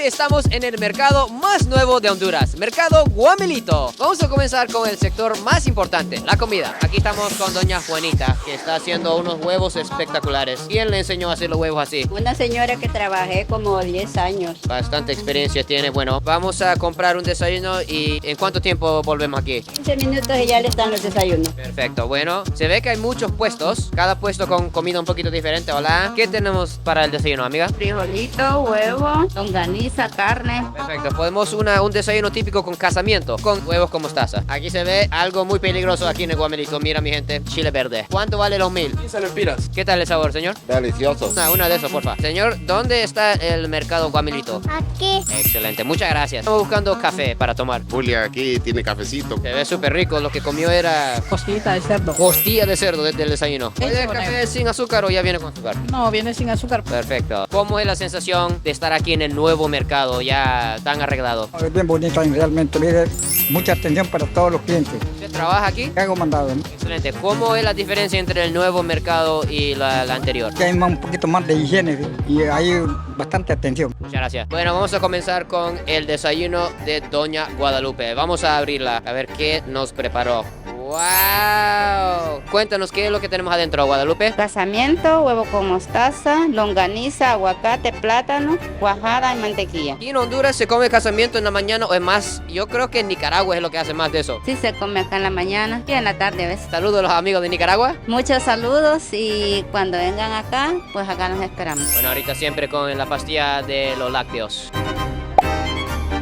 Hoy estamos en el mercado más nuevo de Honduras, Mercado Guamelito. Vamos a comenzar con el sector más importante, la comida. Aquí estamos con doña Juanita, que está haciendo unos huevos espectaculares. ¿Quién le enseñó a hacer los huevos así? Una señora que trabajé como 10 años. Bastante experiencia tiene. Bueno, vamos a comprar un desayuno y ¿en cuánto tiempo volvemos aquí? 15 minutos y ya le están los desayunos. Perfecto, bueno, se ve que hay muchos puestos, cada puesto con comida un poquito diferente. Hola, ¿qué tenemos para el desayuno, amiga? Frijolito, huevo, longaniza, carne. Perfecto, podemos un desayuno típico con casamiento, con huevos con mostaza. Aquí se ve algo muy peligroso aquí en el Guamelito. Mira, mi gente, chile verde. ¿Cuánto vale los 1000? 15 lempiras. ¿Qué tal el sabor, señor? Delicioso. Una de esos, porfa. Señor, ¿dónde está el mercado Guamelito? Aquí. Excelente, muchas gracias. Estamos buscando café para tomar. Julia aquí tiene cafecito. Se ve súper rico, lo que comió era Costillita de cerdo. costilla de cerdo desde el desayuno. Sí, ¿El con café sin azúcar o ya viene con azúcar? No, viene sin azúcar. Perfecto. ¿Cómo es la sensación de estar aquí en el nuevo mercado ya tan arreglado? Es bien bonito realmente, mire, mucha atención para todos los clientes. ¿Usted trabaja aquí? Hago mandado, ¿no? Excelente. ¿Cómo es la diferencia entre el nuevo mercado y la anterior? Que hay un poquito más de higiene, ¿sí? Y hay bastante atención. Muchas gracias. Bueno, vamos a comenzar con el desayuno de Doña Guadalupe. Vamos a abrirla a ver qué nos preparó. ¡Wow! Cuéntanos qué es lo que tenemos adentro, Guadalupe. Casamiento, huevo con mostaza, longaniza, aguacate, plátano, cuajada y mantequilla. Aquí en Honduras se come casamiento en la mañana o es más, yo creo que en Nicaragua es lo que hace más de eso. Sí se come acá en la mañana y en la tarde a veces. Saludos a los amigos de Nicaragua. Muchos saludos y cuando vengan acá, pues acá nos esperamos. Bueno, ahorita siempre con la pastilla de los lácteos.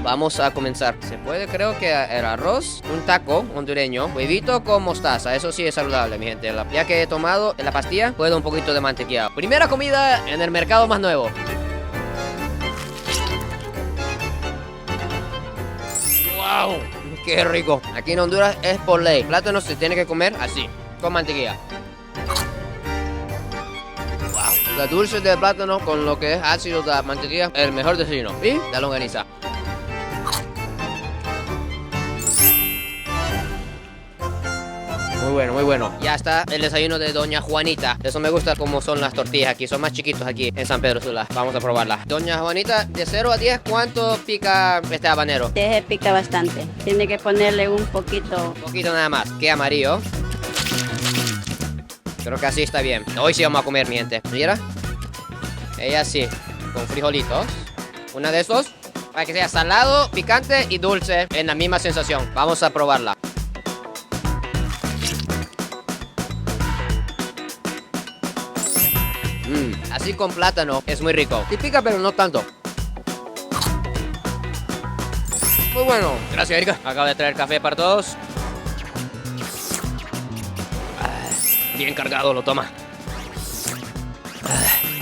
Vamos a comenzar. Se puede, creo que el arroz, un taco hondureño, huevito con mostaza. Eso sí es saludable, mi gente. Ya que he tomado la pastilla, puedo un poquito de mantequilla. Primera comida en el mercado más nuevo. ¡Wow! ¡Qué rico! Aquí en Honduras es por ley. Plátano se tiene que comer así, con mantequilla. ¡Wow! La dulce del plátano con lo que es ácido de la mantequilla, el mejor desayuno. Y la longaniza. Muy bueno, muy bueno. Ya está el desayuno de Doña Juanita. Eso me gusta como son las tortillas aquí. Son más chiquitos aquí en San Pedro Sula. Vamos a probarla. Doña Juanita, de 0 a 10, ¿cuánto pica este habanero? Deje pica bastante. Tiene que ponerle un poquito. Un poquito nada más. ¿Qué amarillo? Creo que así está bien. Hoy sí vamos a comer, mi gente. Mira. Ella sí. Con frijolitos. Una de esos. Para que sea salado, picante y dulce. En la misma sensación. Vamos a probarla. Así con plátano es muy rico. Y pica, pero no tanto. Muy bueno. Gracias, Erika. Acabo de traer café para todos. Bien cargado, lo toma.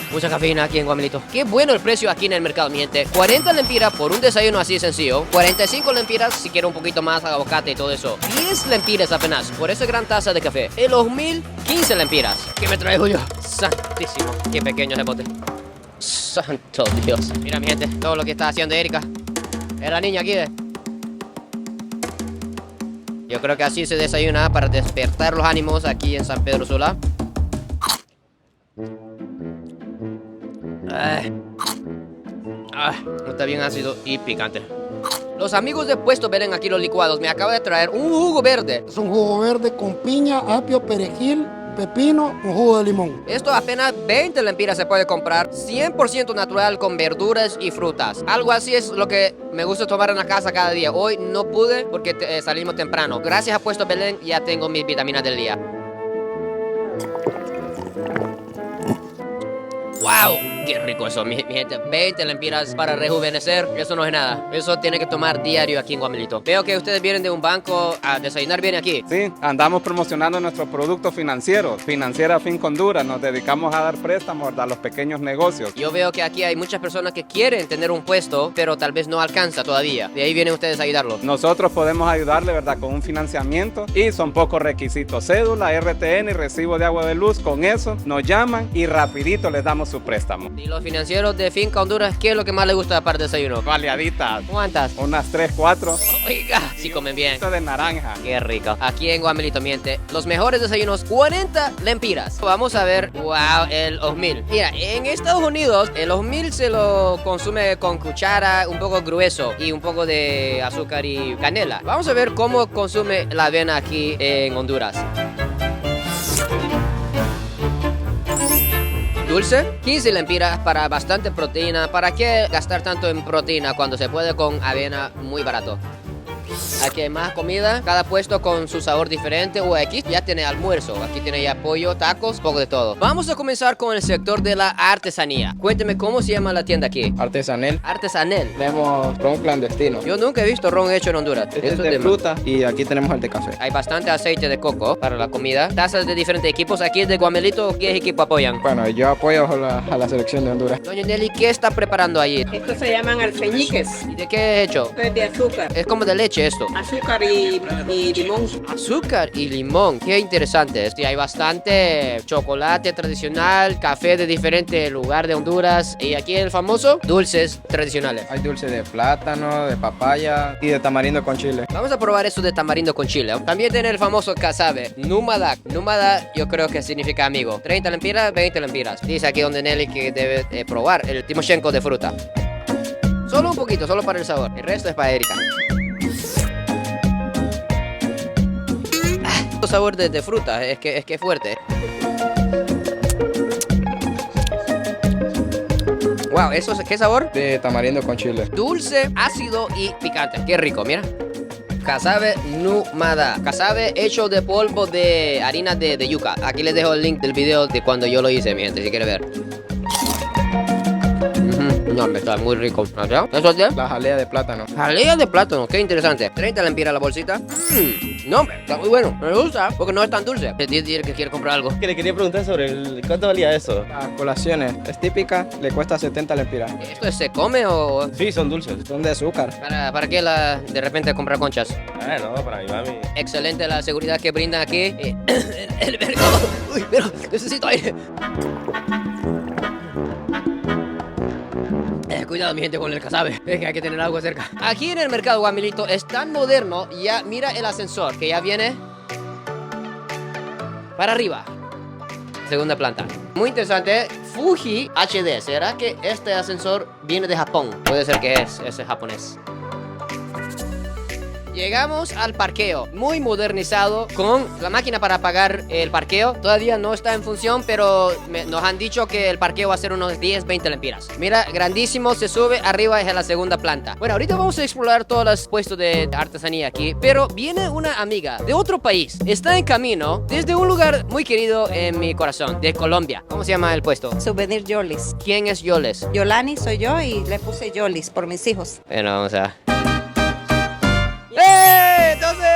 Mucha cafeína aquí en Guamelito. Qué bueno el precio aquí en el mercado, mi gente. 40 lempiras por un desayuno así sencillo. 45 lempiras si quiere un poquito más, aguacate y todo eso. 10 lempiras apenas por esa gran taza de café. En los 1000, 15 lempiras. ¿Qué me trae, Julio? Santísimo. Qué pequeño ese bote. Santo Dios. Mira, mi gente, todo lo que está haciendo Erika. Es la niña aquí, Yo creo que así se desayuna para despertar los ánimos aquí en San Pedro Sula. Está bien ácido y picante. Los amigos de Puesto Belén aquí los licuados me acaba de traer un jugo verde. Es un jugo verde con piña, apio, perejil, pepino, un jugo de limón. Esto apenas 20 lempiras se puede comprar, 100% natural con verduras y frutas. Algo así es lo que me gusta tomar en la casa cada día. Hoy no pude porque salimos temprano. Gracias a Puesto Belén ya tengo mis vitaminas del día. ¡Wow! ¡Qué rico eso, mi gente! 20 lempiras para rejuvenecer. Eso no es nada. Eso tiene que tomar diario aquí en Guamelito. Veo que ustedes vienen de un banco a desayunar bien aquí. Sí, andamos promocionando nuestros productos financieros. Financiera Finco Honduras. Nos dedicamos a dar préstamos a los pequeños negocios. Yo veo que aquí hay muchas personas que quieren tener un puesto, pero tal vez no alcanza todavía. De ahí vienen ustedes a ayudarlos. Nosotros podemos ayudarle, ¿verdad? Con un financiamiento y son pocos requisitos. Cédula, RTN y recibo de agua de luz. Con eso nos llaman y rapidito les damos su préstamo. Y los financieros de Finca Honduras, ¿qué es lo que más les gusta para el desayuno? Baleaditas. ¿Cuántas? Unas 3, 4. Oiga, sí comen bien. Esto de naranja. Qué rico. Aquí en Guamelito miente, los mejores desayunos, 40 lempiras. Vamos a ver, wow, el osmil. Mira, en Estados Unidos, el osmil se lo consume con cuchara, un poco grueso y un poco de azúcar y canela. Vamos a ver cómo consume la avena aquí en Honduras. Dulce, 15 lempiras para bastante proteína. ¿Para qué gastar tanto en proteína cuando se puede con avena muy barato? Aquí hay más comida, cada puesto con su sabor diferente. O aquí ya tiene almuerzo, aquí tiene ya pollo, tacos, poco de todo. Vamos a comenzar con el sector de la artesanía. Cuénteme cómo se llama la tienda aquí. Artesanal. Artesanal. Tenemos ron clandestino. Yo nunca he visto ron hecho en Honduras. Este es Esto de fruta y aquí tenemos el de café. Hay bastante aceite de coco para la comida. Tazas de diferentes equipos. Aquí de Guamelito, ¿qué equipo apoyan? Bueno, yo apoyo a la selección de Honduras. Doña Nelly, ¿qué está preparando allí? Estos se llaman alfeñiques. ¿Y de qué es hecho? Esto es de azúcar. Es como de leche esto. Azúcar y limón. Azúcar y limón, qué interesante. Hay bastante chocolate tradicional, café de diferente lugar de Honduras y aquí el famoso dulces tradicionales. Hay dulce de plátano, de papaya y de tamarindo con chile. Vamos a probar eso de tamarindo con chile. También tiene el famoso casabe, Numadak. Numadak yo creo que significa amigo. 30 lempiras, 20 lempiras. Dice aquí donde Nelly que debe probar el Timoshenko de fruta. Solo un poquito, solo para el sabor. El resto es para Erika. Sabor de fruta, es que es fuerte. Wow, ¿eso es qué sabor? De tamarindo con chile. Dulce, ácido y picante. Qué rico, mira. Casabe Numada. Casabe hecho de polvo de harina de yuca. Aquí les dejo el link del video de cuando yo lo hice, mi gente, si quieren ver. No, me está muy rico. ¿Eso es de? La jalea de plátano. Jalea de plátano, qué interesante. 30 lempiras la bolsita. No, está muy bueno. Me gusta porque no es tan dulce. Dice que quiere comprar algo. Que le quería preguntar sobre cuánto valía eso. Las colaciones es típica, le cuesta 70 lempiras. ¿Esto se come o...? Sí, son dulces. Son de azúcar. ¿Para qué de repente comprar conchas? No, para mi mami. Excelente la seguridad que brindan aquí. El mercado. Uy, pero necesito aire. Cuidado mi gente con el casabe, es que hay que tener algo cerca. Aquí en el mercado Guamelito es tan moderno. Ya mira el ascensor que ya viene para arriba. Segunda planta. Muy interesante. Fuji HD. ¿Será que este ascensor viene de Japón? Puede ser que ese es japonés. Llegamos al parqueo, muy modernizado, con la máquina para pagar el parqueo. Todavía no está en función, pero nos han dicho que el parqueo va a ser unos 10, 20 lempiras. Mira, grandísimo, se sube, arriba es en la segunda planta. Bueno, ahorita vamos a explorar todos los puestos de artesanía aquí, pero viene una amiga de otro país. Está en camino desde un lugar muy querido en mi corazón, de Colombia. ¿Cómo se llama el puesto? Souvenir Yolis. ¿Quién es Yoles? Yolani soy yo y le puse Yolis por mis hijos. Bueno, vamos a... Entonces,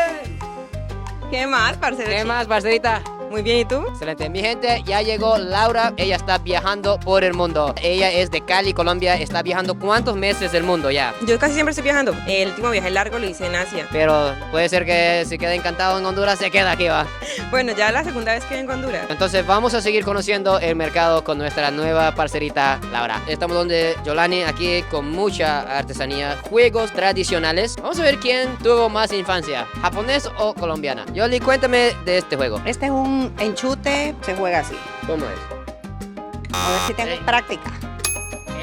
¿Qué más, parcerita? ¿qué más, parcerita? Muy bien, ¿y tú? Excelente. Mi gente, ya llegó Laura. Ella está viajando por el mundo. Ella es de Cali, Colombia. Está viajando ¿cuántos meses del mundo ya? Yo casi siempre estoy viajando. El último viaje largo lo hice en Asia. Pero puede ser que si queda encantado en Honduras, se queda aquí, va. Bueno, ya la segunda vez que vengo a Honduras. Entonces vamos a seguir conociendo el mercado con nuestra nueva parcerita Laura. Estamos donde Yolani, aquí con mucha artesanía, juegos tradicionales. Vamos a ver quién tuvo más infancia, japonés o colombiana. Yoli, cuéntame de este juego. Este es un enchute, se juega así. ¿Cómo es? A ver si tengo práctica.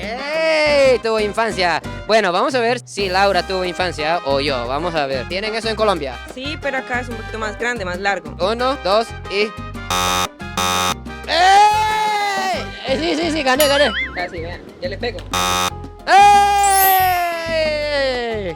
¡Ey! Tuvo infancia. Bueno, vamos a ver si Laura tuvo infancia o yo. Vamos a ver. ¿Tienen eso en Colombia? Sí, pero acá es un poquito más grande, más largo. 1, 2 y... ¡Ey! Sí, gané. Casi, vean, ya le pego. ¡Ey!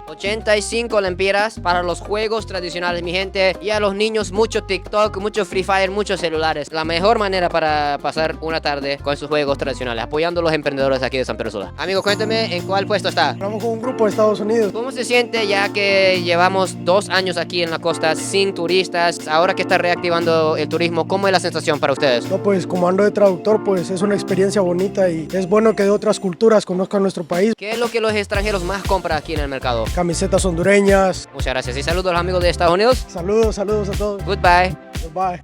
85 lempiras para los juegos tradicionales, mi gente. Y a los niños, mucho TikTok, mucho Free Fire, muchos celulares. La mejor manera para pasar una tarde con sus juegos tradicionales, apoyando a los emprendedores aquí de San Pedro Sula. Amigo, cuénteme, ¿en cuál puesto está? Estamos con un grupo de Estados Unidos. ¿Cómo se siente ya que llevamos 2 años aquí en la costa sin turistas? Ahora que está reactivando el turismo, ¿cómo es la sensación para ustedes? No, pues como ando de traductor, pues es una experiencia bonita y es bueno que de otras culturas conozcan nuestro país. ¿Qué es lo que los extranjeros más compran aquí en el mercado? Camisetas hondureñas. Muchas gracias y saludos a los amigos de Estados Unidos. Saludos a todos. Goodbye. Bye.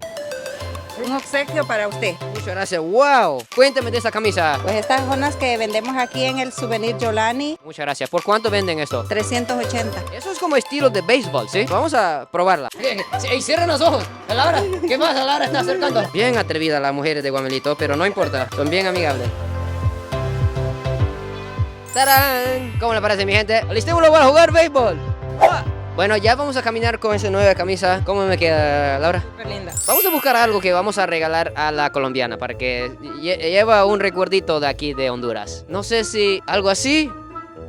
Un obsequio para usted. Muchas gracias. ¡Wow! Cuéntame de esa camisa. Pues estas son las que vendemos aquí en el Souvenir Yolani, Muchas gracias. ¿Por cuánto venden esto? 380. Eso es como estilo de béisbol, ¿sí? Vamos a probarla. ¡Ey, cierren los ojos! Laura, ¿qué pasa? Laura está acercando. Bien atrevida las mujeres de Guamelito, pero no importa. Son bien amigables. ¡Tarán! ¿Cómo le parece, mi gente? ¿Listémonos para jugar béisbol? Bueno, ya vamos a caminar con esa nueva camisa. ¿Cómo me queda, Laura? Súper linda. Vamos a buscar algo que vamos a regalar a la colombiana para que lleva un recuerdito de aquí de Honduras. No sé si algo así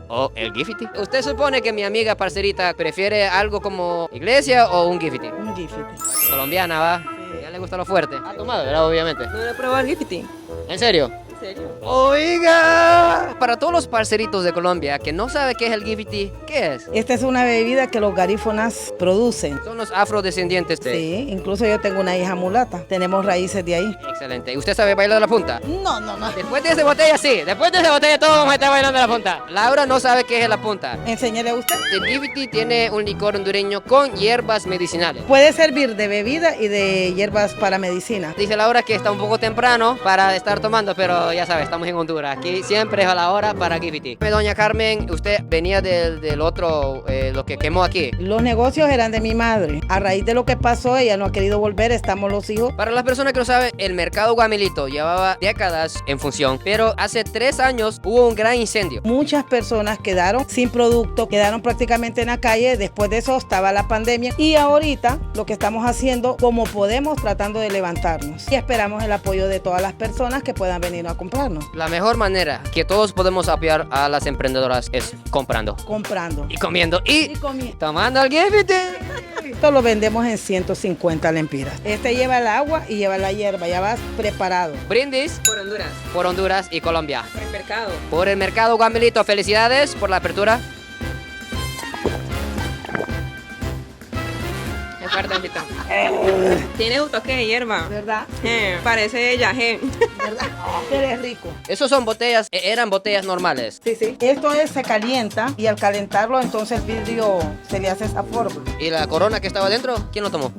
o el gifty. ¿Usted supone que mi amiga parcerita prefiere algo como iglesia o un gifty? Un gifty. Colombiana, ¿va? Ya le gusta lo fuerte. Ha tomado, ¿verdad? Obviamente. ¿No le probó el gifty? ¿En serio? ¿En serio? ¡Oiga! Para todos los parceritos de Colombia que no saben qué es el gifty, ¿qué es? Esta es una bebida que los garífonas producen. Son los afrodescendientes de... Sí, incluso yo tengo una hija mulata. Tenemos raíces de ahí. Excelente. ¿Y usted sabe bailar la punta? No. Después de esa botella, sí. Después de esa botella, todos vamos a estar bailando la punta. Laura no sabe qué es la punta. Enséñale a usted. El gifty tiene un licor hondureño con hierbas medicinales. Puede servir de bebida y de hierbas para medicina. Dice Laura que está un poco temprano para estar tomando, pero ya sabe, estamos en Honduras. Aquí siempre es a la hora para gifty. Doña Carmen, usted venía del otro, lo que quemó aquí. Los negocios eran de mi madre. A raíz de lo que pasó, ella no ha querido volver. Estamos los hijos. Para las personas que no saben, el mercado Guamelito llevaba décadas en función, pero hace 3 años hubo un gran incendio. Muchas personas quedaron sin producto, quedaron prácticamente en la calle. Después de eso estaba la pandemia. Y ahorita lo que estamos haciendo, como podemos, tratando de levantarnos. Y esperamos el apoyo de todas las personas que puedan venir a comprarnos. La mejor manera que todos podemos apoyar a las emprendedoras es comprando. Comprando. Y comiendo. Y comiendo. Tomando el gifty. Esto lo vendemos en 150 lempiras. Este lleva el agua y lleva la hierba. Ya vas preparado. Brindis Por Honduras. por Honduras y Colombia. Por el mercado. Por el mercado Guamelito. Felicidades por la apertura. Es verdadita. Tiene un toque de hierba. ¿Verdad? Parece yagé. ¿Verdad? Eres rico. Esos son botellas, eran botellas normales. Sí. Esto se calienta y al calentarlo entonces el vidrio se le hace esa forma. ¿Y la corona que estaba dentro? ¿Quién lo tomó?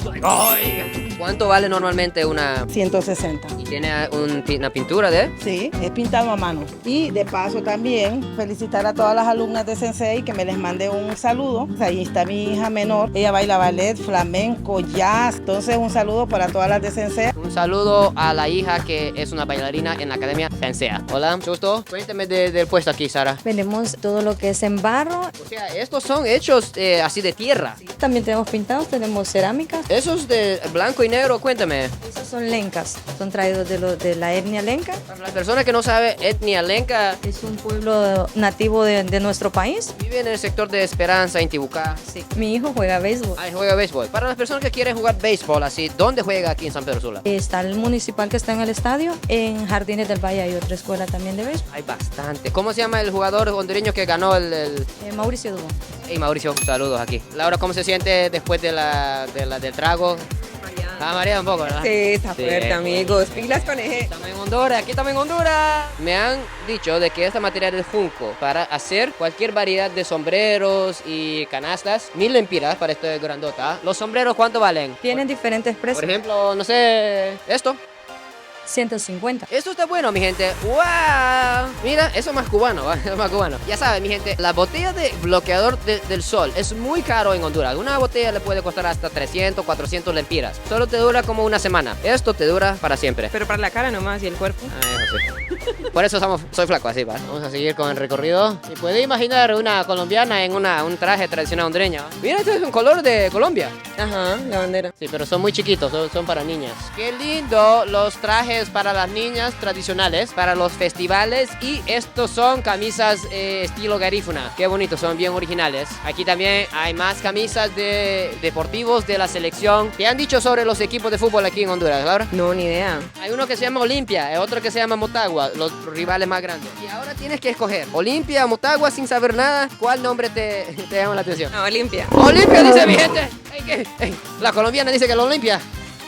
¿Cuánto vale normalmente una? 160. ¿Y tiene una pintura de? Sí, es pintado a mano. Y de paso también felicitar a todas las alumnas de Sensei que me les mande un saludo. Ahí está mi hija menor. Ella baila ballet, flamenco, jazz. Entonces un saludo para todas las de Sensei. Un saludo a la hija que es una bailarina en la Academia Sensea. Hola, mucho gusto. Cuéntame del puesto aquí, Sara. Vendemos todo lo que es en barro. O sea, estos son hechos así de tierra. También tenemos pintados, tenemos cerámicas. Esos de blanco y negro, cuéntame. Esos son lencas, son traídos de la etnia lenca. Para las personas que no saben, etnia lenca Es un pueblo nativo de nuestro país. vive en el sector de Esperanza, Intibucá. Sí. Mi hijo juega béisbol. Ahí juega béisbol. Para las personas que quieren jugar béisbol así, ¿dónde juega aquí en San Pedro Sula? Está el municipal que está en el estadio. En Jardines del Valle hay otra escuela también de béisbol. Hay bastante. ¿Cómo se llama el jugador hondureño que ganó el... Mauricio Dubón. Hey, Mauricio, saludos aquí. Laura, ¿cómo se siente después del trago? Está mareada un poco, ¿verdad? Sí, está fuerte, amigos. Pilas con eje. Estamos en Honduras, aquí estamos en Honduras. Me han dicho de que esta material es junco para hacer cualquier variedad de sombreros y canastas. 1000 lempiras para esto de grandota. ¿Los sombreros cuánto valen? Tienen diferentes precios. Por ejemplo, no sé, esto. 150. Esto está bueno, mi gente. ¡Wow! Mira, eso es más cubano, ¿va? Es más cubano. Ya saben, mi gente, la botella de bloqueador del sol es muy caro en Honduras. Una botella le puede costar hasta 300, 400 lempiras. Solo te dura como una semana. Esto te dura para siempre. Pero para la cara nomás y el cuerpo. Eso sí. Por eso soy flaco, así, ¿va? Vamos a seguir con el recorrido. Y puede imaginar una colombiana en un traje tradicional hondureño. Mira, este es un color de Colombia. Ajá, la bandera. Sí, pero son muy chiquitos, son para niñas. Qué lindo los trajes para las niñas tradicionales, para los festivales. Y estos son camisas estilo garífuna. Qué bonitos, son bien originales. Aquí también hay más camisas de deportivos de la selección. ¿Qué han dicho sobre los equipos de fútbol aquí en Honduras, Laura? No, ni idea. Hay uno que se llama Olimpia, otro que se llama Motagua, los rivales más grandes. Y ahora tienes que escoger Olimpia, Motagua, sin saber nada. ¿Cuál nombre te llama la atención? No, Olimpia. Olimpia, dice mi gente. La colombiana dice que la Olimpia.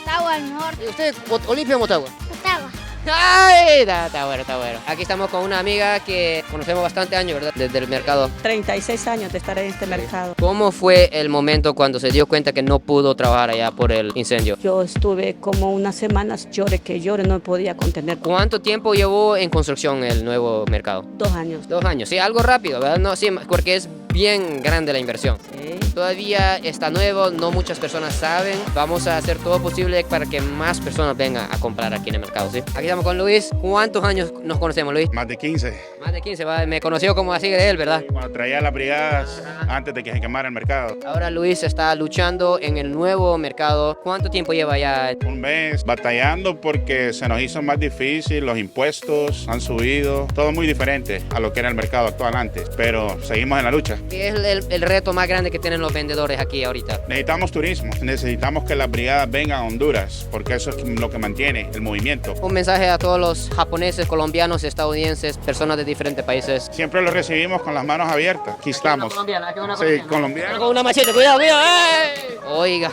Motagua, el mejor. ¿Y usted, Olimpia o Motagua? Motagua. ¡Ay! Está bueno, está bueno. Aquí estamos con una amiga que conocemos bastante años, ¿verdad? Desde el mercado. 36 años de estar en este mercado. ¿Cómo fue el momento cuando se dio cuenta que no pudo trabajar allá por el incendio? Yo estuve como unas semanas, lloré, no me podía contener. ¿Cuánto tiempo llevó en construcción el nuevo mercado? 2 años. 2 años, sí, algo rápido, ¿verdad? No, sí, porque es bien grande la inversión. Sí. Todavía está nuevo, no muchas personas saben. Vamos a hacer todo posible para que más personas vengan a comprar aquí en el mercado, ¿sí? Aquí estamos con Luis. ¿Cuántos años nos conocemos, Luis? Más de 15. Más de 15, ¿va? Me conoció como así de él, ¿verdad? Cuando traía las brigadas antes de que se quemara el mercado. Ahora Luis está luchando en el nuevo mercado. ¿Cuánto tiempo lleva ya? Un mes batallando porque se nos hizo más difícil, los impuestos han subido, todo muy diferente a lo que era el mercado actual antes, pero seguimos en la lucha. ¿Qué es el reto más grande que tienen los vendedores aquí ahorita? Necesitamos turismo, necesitamos que las brigadas vengan a Honduras, porque eso es lo que mantiene el movimiento. Un mensaje a todos los japoneses, colombianos, estadounidenses, personas de diferentes países. Siempre los recibimos con las manos abiertas. Aquí estamos. Sí, colombiana. Con una machete, cuidado, cuidado. ¡Ey! Oiga.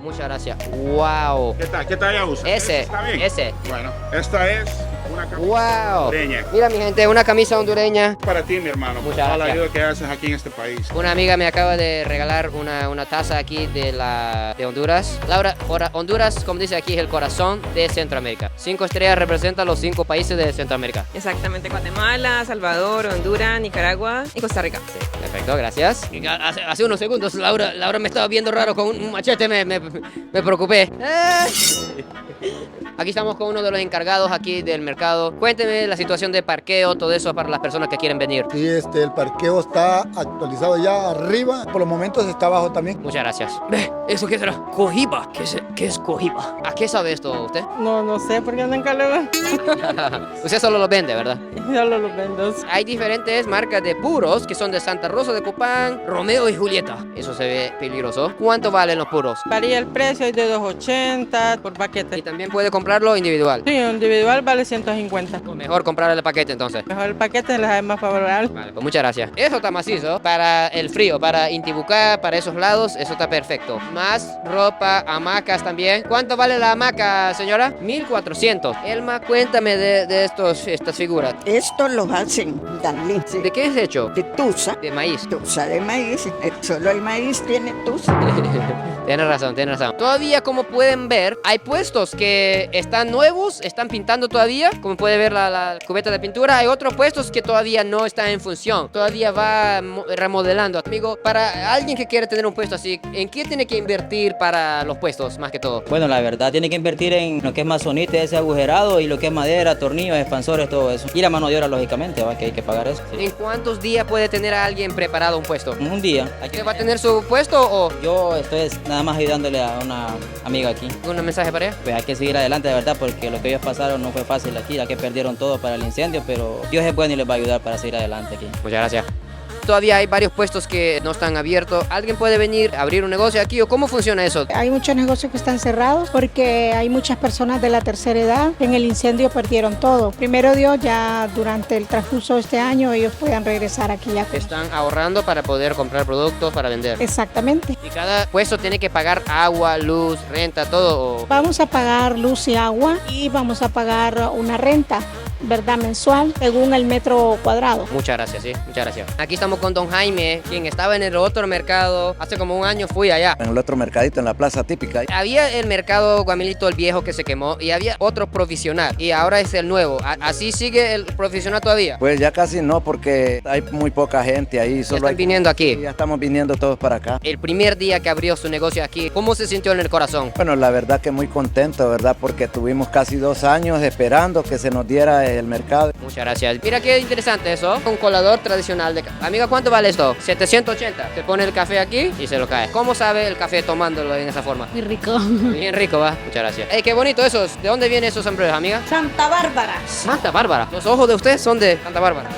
Muchas gracias. Wow. ¿Qué talla usa? Ese. ¿Está bien? Ese. Bueno, esta es una camisa hondureña. Mira, mi gente, una camisa hondureña. Para ti, mi hermano, por Muchas toda la gracias. ayuda que haces aquí en este país. Una amiga me acaba de regalar una taza aquí de Honduras. Laura, Honduras, como dice aquí, es el corazón de Centroamérica. 5 estrellas representan los 5 países de Centroamérica. Exactamente, Guatemala, Salvador, Honduras, Nicaragua y Costa Rica. Sí, perfecto, gracias. Hace unos segundos Laura me estaba viendo raro con un machete, me preocupé. Aquí estamos con uno de los encargados aquí del mercado. Cuénteme la situación de parqueo, todo eso para las personas que quieren venir. Sí, el parqueo está actualizado ya arriba. Por los momentos está abajo también. Muchas gracias. ¿Eso qué será? Cohiba. ¿Qué es cohiba? ¿A qué sabe esto usted? No sé por qué nunca lo veo. Usted solo lo vende, ¿verdad? Solo lo vendo. Hay diferentes marcas de puros que son de Santa Rosa de Copán, Romeo y Julieta. Eso se ve peligroso. ¿Cuánto valen los puros? Varía el precio, hay de 2.80 por paquete. Y también puede comprarlo individual. Sí, individual vale 150. Mejor comprar el paquete entonces. Mejor el paquete les es más favorable. Vale, pues muchas gracias. Eso está macizo para el frío, para Intibucá, para esos lados, eso está perfecto. Más ropa, hamacas también. ¿Cuánto vale la hamaca, señora? 1.400. Elma, cuéntame de estas figuras. Esto lo hacen Danlí. ¿De qué es hecho? De tusa. De maíz. Tusa de maíz. Solo el maíz tiene tusa. Tienes razón, tienes razón. Todavía, como pueden ver, hay puestos que están nuevos, están pintando todavía. Como puede ver la cubeta de pintura. Hay otros puestos que todavía no están en función. Todavía va remodelando. Amigo, para alguien que quiere tener un puesto así, ¿en qué tiene que invertir para los puestos, más que todo? Bueno, la verdad, tiene que invertir en lo que es masonite, ese agujerado, y lo que es madera, tornillos, expansores, todo eso. Y la mano de obra, lógicamente, ¿va? Que hay que pagar eso. ¿En cuántos días puede tener a alguien preparado un puesto? Un día. ¿Usted va a tener su puesto o...? Yo estoy nada más ayudándole a una amiga aquí. ¿Un mensaje para ella? Pues hay que seguir adelante, de verdad, porque lo que ellos pasaron no fue fácil aquí, ya que perdieron todo para el incendio, pero Dios es bueno y les va a ayudar para seguir adelante aquí. Muchas gracias. Todavía hay varios puestos que no están abiertos. ¿Alguien puede venir a abrir un negocio aquí o cómo funciona eso? Hay muchos negocios que están cerrados porque hay muchas personas de la tercera edad. En el incendio perdieron todo. Primero Dios, ya durante el transcurso de este año ellos puedan regresar aquí ya. Están ahorrando para poder comprar productos para vender. Exactamente. ¿Y cada puesto tiene que pagar agua, luz, renta, todo? ¿O? Vamos a pagar luz y agua y vamos a pagar una renta, ¿verdad? Mensual, según el metro cuadrado. Muchas gracias, sí, muchas gracias. Aquí estamos con don Jaime, quien estaba en el otro mercado. Hace como un año fui allá. En el otro mercadito, en la plaza típica. Había el mercado Guamilito el viejo que se quemó y había otro provisional y ahora es el nuevo. ¿Así sigue el provisional todavía? Pues ya casi no, porque hay muy poca gente ahí. Solo están viniendo aquí. Ya estamos viniendo todos para acá. El primer día que abrió su negocio aquí, ¿cómo se sintió en el corazón? Bueno, la verdad que muy contento, ¿verdad? Porque tuvimos casi 2 años esperando que se nos diera el mercado. Muchas gracias. Mira qué interesante eso. Un colador tradicional de... Amiga, ¿cuánto vale esto? 780. Se pone el café aquí y se lo cae. ¿Cómo sabe el café tomándolo en esa forma? Muy rico. Bien rico, va. Muchas gracias. Ey, qué bonito esos. ¿De dónde vienen esos sombreros, amiga? Santa Bárbara. Santa Bárbara. Los ojos de usted son de Santa Bárbara.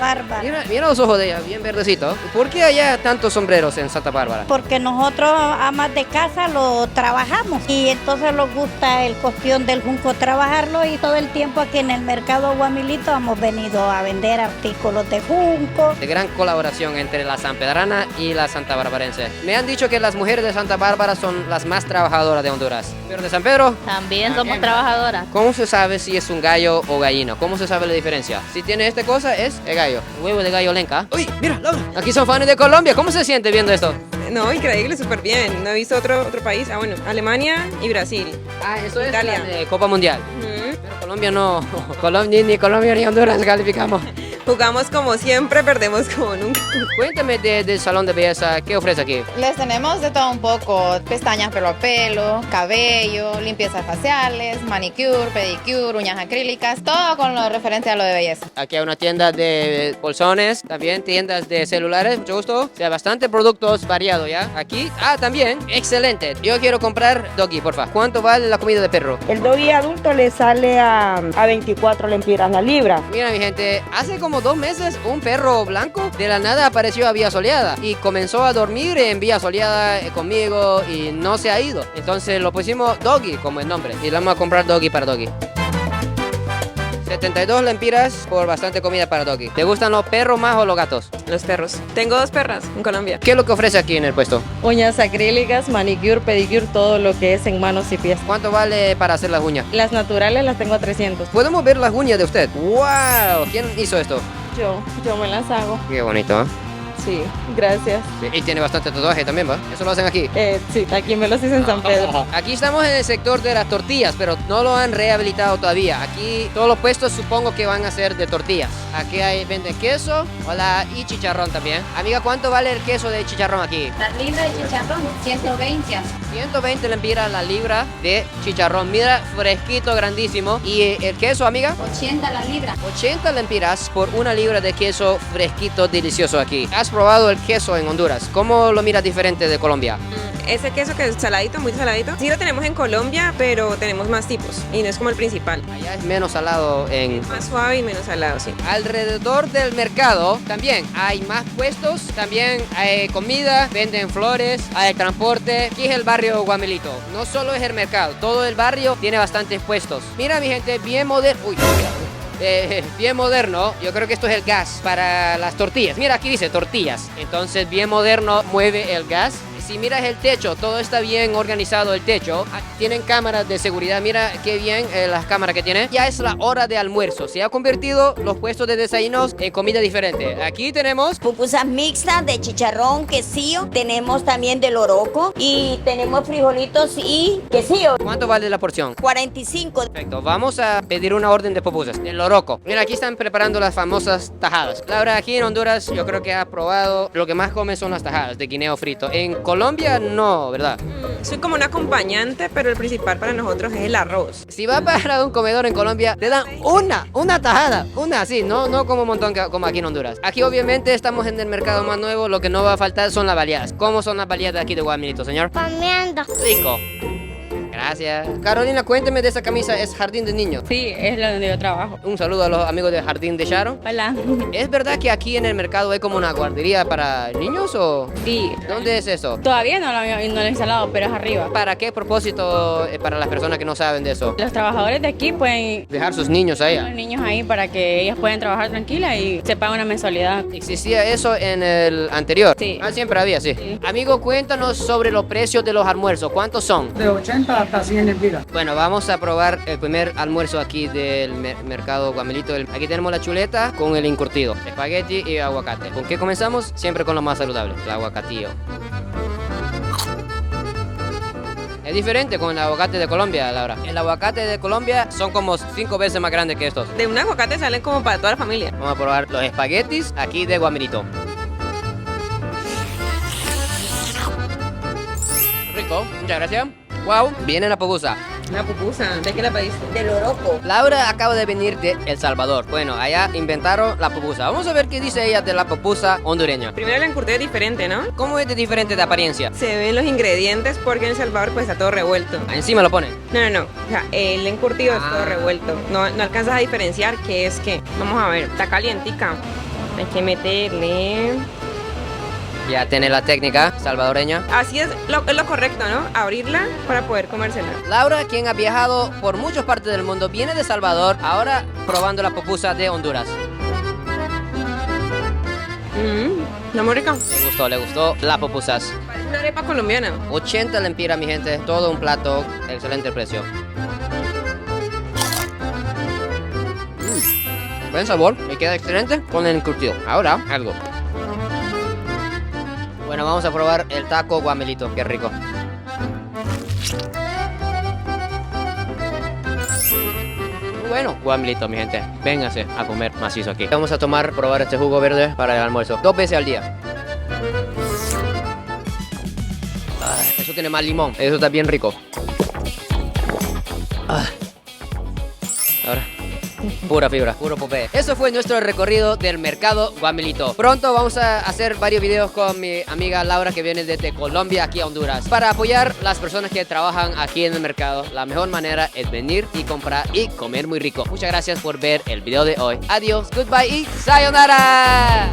Mira los ojos de ella, bien verdecitos. ¿Por qué hay tantos sombreros en Santa Bárbara? Porque nosotros, amas de casa, lo trabajamos. Y entonces nos gusta el cuestión del junco trabajarlo y todo el tiempo aquí en el mercado Guamilito Guamilito hemos venido a vender artículos de junco. De gran colaboración entre la sanpedrana y la santabarbarense. Me han dicho que las mujeres de Santa Bárbara son las más trabajadoras de Honduras. ¿Pero de San Pedro? También somos trabajadoras. ¿Cómo se sabe si es un gallo o gallina? ¿Cómo se sabe la diferencia? Si tiene esta cosa, es el gallo. Huevo de gallo lenca. ¡Uy, mira, Laura! Aquí son fans de Colombia. ¿Cómo se siente viendo esto? No, increíble, súper bien. No he visto otro país. Ah, bueno, Alemania y Brasil. Ah, eso es Italia. la de Copa Mundial. Pero Colombia no. Ni Colombia ni Honduras calificamos. Jugamos como siempre, perdemos como nunca. Cuéntame del salón de belleza. ¿Qué ofrece aquí? Les tenemos de todo un poco, pestañas pelo a pelo, cabello, limpiezas faciales, manicure, pedicure, uñas acrílicas, todo con lo referente a lo de belleza. Aquí hay una tienda de bolsones, también tiendas de celulares, mucho gusto. O sea, bastante productos variados, ¿ya? Aquí, también, excelente. Yo quiero comprar doggy, porfa. ¿Cuánto vale la comida de perro? El doggy adulto le sale a 24 lempiras la libra. Mira, mi gente, hace como 2 meses un perro blanco de la nada apareció a Vía Soleada y comenzó a dormir en Vía Soleada conmigo y no se ha ido. Entonces lo pusimos Doggy como el nombre y le vamos a comprar Doggy para Doggy. 72 lempiras por bastante comida para Doggy. ¿Te gustan los perros más o los gatos? Los perros. Tengo 2 perras en Colombia. ¿Qué es lo que ofrece aquí en el puesto? Uñas acrílicas, manicure, pedicure, todo lo que es en manos y pies. ¿Cuánto vale para hacer las uñas? Las naturales las tengo a 300. ¿Podemos ver las uñas de usted? ¡Wow! ¿Quién hizo esto? Yo me las hago. Qué bonito, ¿eh? Sí, gracias. Sí, y tiene bastante tatuaje también, ¿va? ¿Eso lo hacen aquí? Sí, aquí me los hice en San Pedro. Aquí estamos en el sector de las tortillas, pero no lo han rehabilitado todavía. Aquí todos los puestos supongo que van a ser de tortillas. Aquí venden queso, y chicharrón también. Amiga, ¿cuánto vale el queso de chicharrón aquí? La libra de chicharrón, 120. 120 lempiras la libra de chicharrón. Mira, fresquito, grandísimo. ¿Y el queso, amiga? 80 la libra. 80 lempiras por 1 libra de queso fresquito, delicioso aquí. ¿Has probado el queso en Honduras? ¿Cómo lo miras diferente de Colombia? Ese queso que es saladito, muy saladito. Sí lo tenemos en Colombia, pero tenemos más tipos y no es como el principal. Allá es menos salado Más suave y menos salado, sí. Alrededor del mercado también hay más puestos, también hay comida, venden flores, hay transporte. Aquí es el barrio Guamilito. No solo es el mercado, todo el barrio tiene bastantes puestos. Mira, mi gente, bien moderno. Uy, bien moderno. Yo creo que esto es el gas para las tortillas. Mira, aquí dice tortillas. Entonces, bien moderno, mueve el gas. Si miras el techo, todo está bien organizado el techo. Tienen cámaras de seguridad. Mira qué bien las cámaras que tienen. Ya es la hora de almuerzo. Se ha convertido los puestos de desayunos en comida diferente. Aquí tenemos pupusas mixtas de chicharrón, quesillo. Tenemos también de loroco y tenemos frijolitos y quesillo. ¿Cuánto vale la porción? 45. Perfecto. Vamos a pedir una orden de pupusas de loroco. Mira, aquí están preparando las famosas tajadas. Laura, aquí en Honduras yo creo que ha probado lo que más comen son las tajadas de guineo frito. En Colombia no, ¿verdad? Soy como un acompañante, pero el principal para nosotros es el arroz. Si vas para un comedor en Colombia, te dan una tajada, una así, no como un montón como aquí en Honduras. Aquí obviamente estamos en el mercado más nuevo, lo que no va a faltar son las baleadas. ¿Cómo son las baleadas de aquí de Guamilito, señor? Comiendo. Rico. Gracias. Carolina, cuénteme de esa camisa, ¿es Jardín de Niños? Sí, es la donde yo trabajo. Un saludo a los amigos de Jardín de Sharon. Hola. ¿Es verdad que aquí en el mercado hay como una guardería para niños o...? Sí. ¿Dónde es eso? Todavía no lo he instalado, pero es arriba. ¿Para qué propósito para las personas que no saben de eso? Los trabajadores de aquí pueden dejar sus niños ahí. Los niños ahí para que ellos puedan trabajar tranquila y se paga una mensualidad. ¿Existía eso en el anterior? Sí. Siempre había, sí. Amigo, cuéntanos sobre los precios de los almuerzos. ¿Cuántos son? De 80 hasta 100 lempiras. Bueno, vamos a probar el primer almuerzo aquí del mercado Guamilito. Aquí tenemos la chuleta con el encurtido, espagueti y aguacate. ¿Con qué comenzamos? Siempre con lo más saludable, el aguacatillo. Es diferente con el aguacate de Colombia, Laura. El aguacate de Colombia son como 5 veces más grandes que estos. De un aguacate salen como para toda la familia. Vamos a probar los espaguetis aquí de Guamilito. Rico, muchas gracias. Wow, viene la pupusa. La pupusa, ¿de qué la pediste? De loroco. Laura acaba de venir de El Salvador. Bueno, allá inventaron la pupusa. Vamos a ver qué dice ella de la pupusa hondureña. Primero la encurté diferente, ¿no? ¿Cómo es de diferente de apariencia? Se ven los ingredientes porque en El Salvador pues está todo revuelto. Encima lo ponen. No. O sea, el encurtido es todo revuelto. No alcanzas a diferenciar qué es qué. Vamos a ver, está calientica. Hay que meterle Ya tiene la técnica salvadoreña. Así es lo correcto, ¿no? Abrirla para poder comérsela. Laura, quien ha viajado por muchas partes del mundo, viene de Salvador, ahora probando la pupusa de Honduras. ¿No, muy rica? Le gustó la pupusas. Parece una arepa colombiana. 80 lempiras, mi gente, todo un plato, excelente precio. Buen sabor, me queda excelente con el encurtido. Ahora, algo. Bueno, vamos a probar el taco guamelito, qué rico. Bueno, guamelito, mi gente, véngase a comer macizo aquí. Vamos a probar este jugo verde para el almuerzo, 2 veces al día. Eso tiene más limón, eso está bien rico. Ahora, pura fibra, puro popé. Eso fue nuestro recorrido del mercado Guamelito. Pronto vamos a hacer varios videos con mi amiga Laura, que viene desde Colombia aquí a Honduras, para apoyar a las personas que trabajan aquí en el mercado. La mejor manera es venir y comprar y comer muy rico. Muchas gracias por ver el video de hoy. Adiós, goodbye y sayonara.